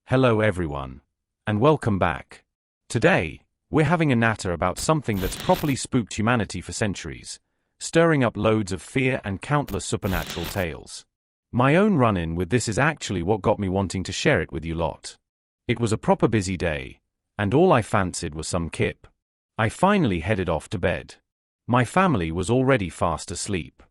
Hello everyone, and welcome back. Today, we're having a natter about something that's properly spooked humanity for centuries, stirring up loads of fear and countless supernatural tales. My own run-in with this is actually what got me wanting to share it with you lot. It was a proper busy day, and all I fancied was some kip. I finally headed off to bed. My family was already fast asleep.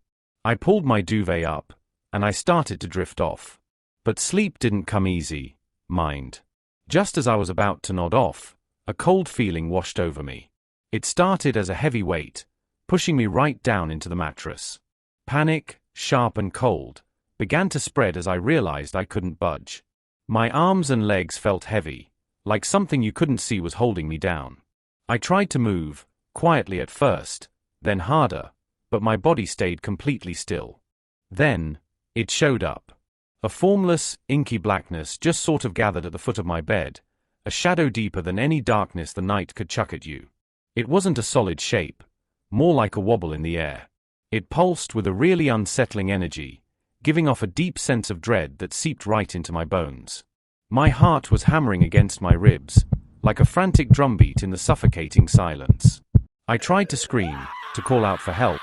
I pulled my duvet up, and I started to drift off. But sleep didn't come easy. Mind. Just as I was about to nod off, a cold feeling washed over me. It started as a heavy weight, pushing me right down into the mattress. Panic, sharp and cold, began to spread as I realized I couldn't budge. My arms and legs felt heavy, like something you couldn't see was holding me down. I tried to move, quietly at first, then harder, but my body stayed completely still. Then, it showed up. A formless, inky blackness just sort of gathered at the foot of my bed, a shadow deeper than any darkness the night could chuck at you. It wasn't a solid shape, more like a wobble in the air. It pulsed with a really unsettling energy, giving off a deep sense of dread that seeped right into my bones. My heart was hammering against my ribs, like a frantic drumbeat in the suffocating silence. I tried to scream, to call out for help,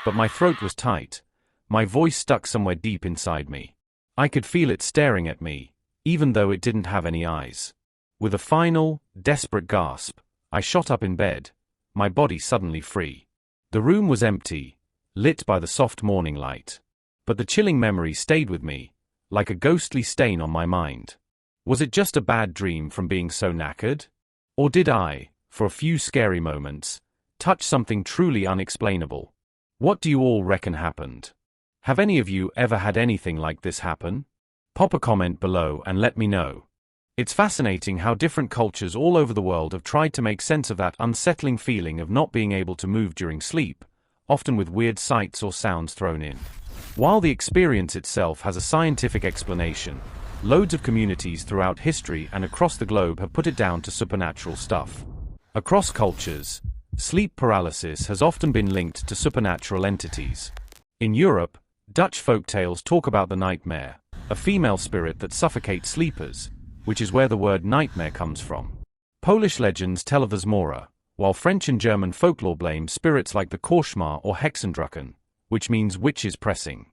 but my throat was tight, my voice stuck somewhere deep inside me. I could feel it staring at me, even though it didn't have any eyes. With a final, desperate gasp, I shot up in bed, my body suddenly free. The room was empty, lit by the soft morning light. But the chilling memory stayed with me, like a ghostly stain on my mind. Was it just a bad dream from being so knackered? Or did I, for a few scary moments, touch something truly unexplainable? What do you all reckon happened? Have any of you ever had anything like this happen? Pop a comment below and let me know. It's fascinating how different cultures all over the world have tried to make sense of that unsettling feeling of not being able to move during sleep, often with weird sights or sounds thrown in. While the experience itself has a scientific explanation, loads of communities throughout history and across the globe have put it down to supernatural stuff. Across cultures, sleep paralysis has often been linked to supernatural entities. In Europe, Dutch folktales talk about the Night-Mare, a female spirit that suffocates sleepers, which is where the word nightmare comes from. Polish legends tell of the Zmora, while French and German folklore blame spirits like the Korschmar or Hexendrucken, which means witches pressing.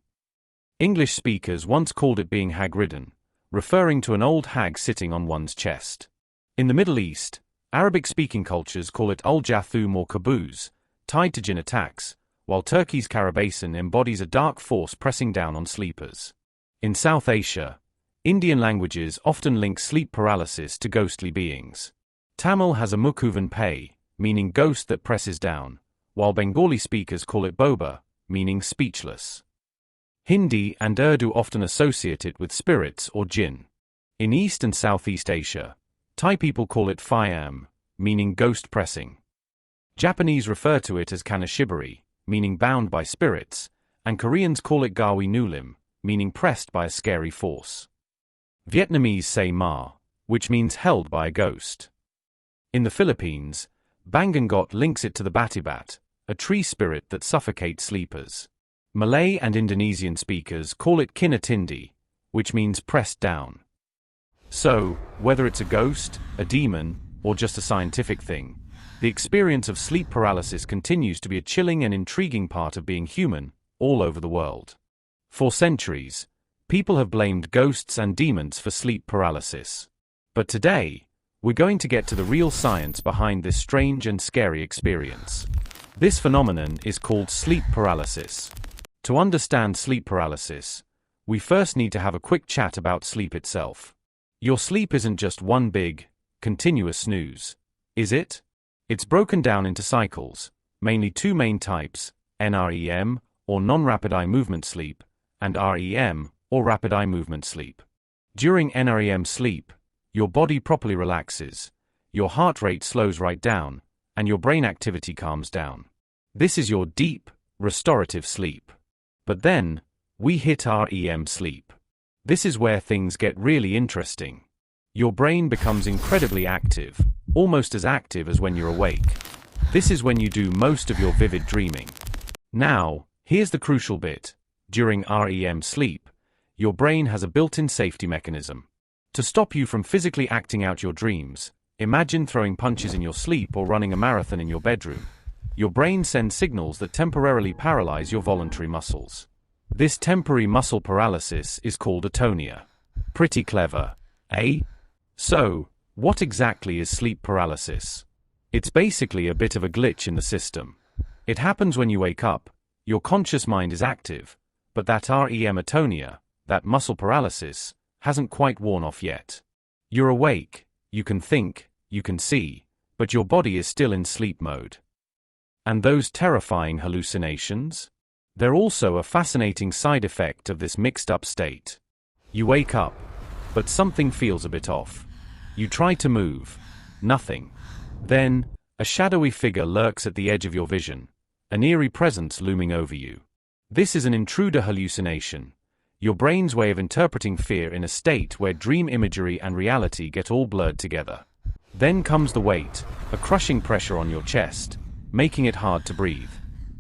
English speakers once called it being hag-ridden, referring to an old hag sitting on one's chest. In the Middle East, Arabic-speaking cultures call it ul-jathum or caboose, tied to jinn attacks, while Turkey's Karabasan embodies a dark force pressing down on sleepers. In South Asia, Indian languages often link sleep paralysis to ghostly beings. Tamil has a mukuvan pay, meaning ghost that presses down, while Bengali speakers call it boba, meaning speechless. Hindi and Urdu often associate it with spirits or Djinn. In East and Southeast Asia, Thai people call it Phyam, meaning ghost pressing. Japanese refer to it as kanashibari, meaning bound by spirits, and Koreans call it gawi nulim, meaning pressed by a scary force. Vietnamese say ma, which means held by a ghost. In the Philippines, Bangangot links it to the batibat, a tree spirit that suffocates sleepers. Malay and Indonesian speakers call it kinatindi, which means pressed down. So, whether it's a ghost, a demon, or just a scientific thing, the experience of sleep paralysis continues to be a chilling and intriguing part of being human, all over the world. For centuries, people have blamed ghosts and demons for sleep paralysis. But today, we're going to get to the real science behind this strange and scary experience. This phenomenon is called sleep paralysis. To understand sleep paralysis, we first need to have a quick chat about sleep itself. Your sleep isn't just one big, continuous snooze, is it? It's broken down into cycles, mainly two main types, NREM, or non-rapid eye movement sleep, and REM, or rapid eye movement sleep. During NREM sleep, your body properly relaxes, your heart rate slows right down, and your brain activity calms down. This is your deep, restorative sleep. But then, we hit REM sleep. This is where things get really interesting. Your brain becomes incredibly active, almost as active as when you're awake. This is when you do most of your vivid dreaming. Now, here's the crucial bit. During REM sleep, your brain has a built-in safety mechanism. To stop you from physically acting out your dreams, imagine throwing punches in your sleep or running a marathon in your bedroom. Your brain sends signals that temporarily paralyze your voluntary muscles. This temporary muscle paralysis is called atonia. Pretty clever, eh? So, what exactly is sleep paralysis? It's basically a bit of a glitch in the system. It happens when you wake up, your conscious mind is active, but that REM atonia, that muscle paralysis, hasn't quite worn off yet. You're awake, you can think, you can see, but your body is still in sleep mode. And those terrifying hallucinations? They're also a fascinating side effect of this mixed-up state. You wake up, but something feels a bit off. You try to move. Nothing. Then, a shadowy figure lurks at the edge of your vision, an eerie presence looming over you. This is an intruder hallucination, your brain's way of interpreting fear in a state where dream imagery and reality get all blurred together. Then comes the weight, a crushing pressure on your chest, making it hard to breathe.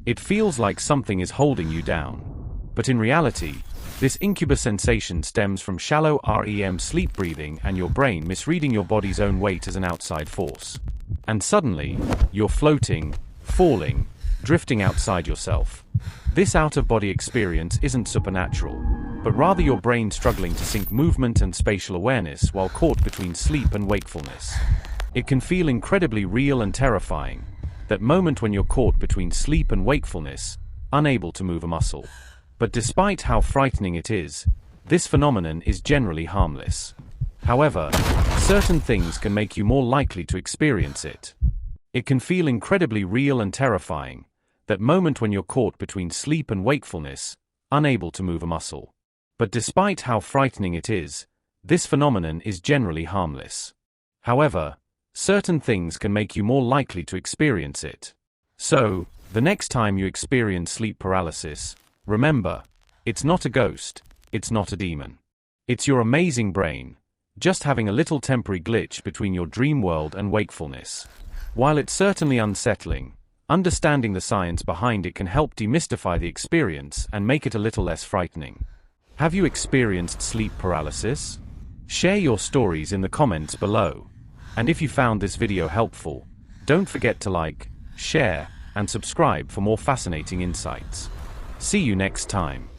It feels like something is holding you down. But in reality, this incubus sensation stems from shallow REM sleep breathing and your brain misreading your body's own weight as an outside force. And suddenly, you're floating, falling, drifting outside yourself. This out-of-body experience isn't supernatural, but rather your brain struggling to sync movement and spatial awareness while caught between sleep and wakefulness. It can feel incredibly real and terrifying, that moment when you're caught between sleep and wakefulness, unable to move a muscle. But despite how frightening it is, this phenomenon is generally harmless. However, certain things can make you more likely to experience it. It can feel incredibly real and terrifying, that moment when you're caught between sleep and wakefulness, unable to move a muscle. But despite how frightening it is, this phenomenon is generally harmless. However, certain things can make you more likely to experience it. So, the next time you experience sleep paralysis, remember, it's not a ghost, it's not a demon. It's your amazing brain, just having a little temporary glitch between your dream world and wakefulness. While it's certainly unsettling, understanding the science behind it can help demystify the experience and make it a little less frightening. Have you experienced sleep paralysis? Share your stories in the comments below. And if you found this video helpful, don't forget to like, share, and subscribe for more fascinating insights. See you next time.